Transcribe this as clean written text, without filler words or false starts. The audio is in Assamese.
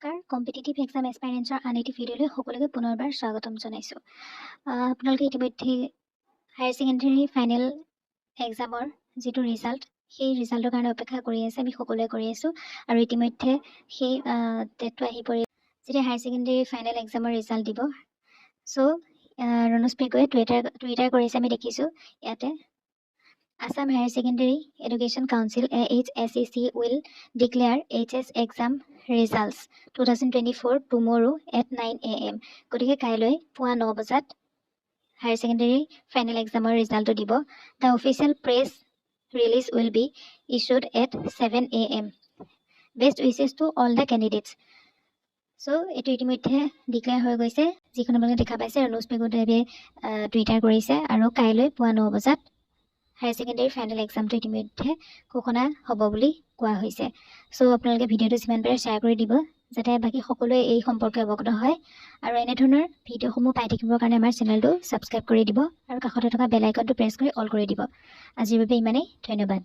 নমস্কাৰ কম্পিটিটিভ এক্সাম এস্পাইৰেন্টছৰ আন এটি ভিডিঅ'লৈ সকলোকে পুনৰবাৰ স্বাগতম জনাইছোঁ। আপোনালোকে ইতিমধ্যে হায়াৰ ছেকেণ্ডেৰী ফাইনেল এক্সামৰ যিটো ৰিজাল্ট সেই ৰিজাল্টৰ কাৰণে অপেক্ষা কৰি আছে, আমি সকলোৱে কৰি আছোঁ। আৰু ইতিমধ্যে সেই ডেটটো আহি পৰি যেতিয়া হায়াৰ ছেকেণ্ডেৰী ফাইনেল এক্সামৰ ৰিজাল্ট দিব। চ' ৰণোজ পেগুৱে টুইটাৰ কৰিছে, আমি দেখিছোঁ ইয়াতে। Assam Higher Secondary Education Council AHSEC will declare HS exam results 2024 tomorrow at 9 AM. গতিকে কাইলৈ পুৱা 9 বজাত হায়াৰ ছেকেণ্ডেৰী ফাইনেল এক্সামৰ ৰিজাল্টটো দিব। The official press release will be issued at 7 AM. Best wishes to all the candidates. So এইটো ইতিমধ্যে ডিক্লেয়াৰ হৈ গৈছে, যিখন আপোনালোকে দেখা পাইছে ৰণোজ পেগুৱে টুইটাৰ কৰিছে। আৰু কাইলৈ পুৱা 9 বজাত হায়াৰ ছেকেণ্ডেৰী ফাইনেল এক্সামটো ইতিমধ্যে ঘোষণা হ'ব বুলি কোৱা হৈছে। চ' আপোনালোকে ভিডিঅ'টো যিমান পাৰে শ্বেয়াৰ কৰি দিব, যাতে বাকী সকলোৱে এই সম্পৰ্কে অৱগত হয়। আৰু এনেধৰণৰ ভিডিঅ'সমূহ পাই থাকিবৰ কাৰণে আমাৰ চেনেলটো ছাবস্ক্ৰাইব কৰি দিব আৰু কাষতে থকা বেল আইকনটো প্ৰেছ কৰি অল কৰি দিব। আজিৰ বাবে ইমানেই, ধন্যবাদ।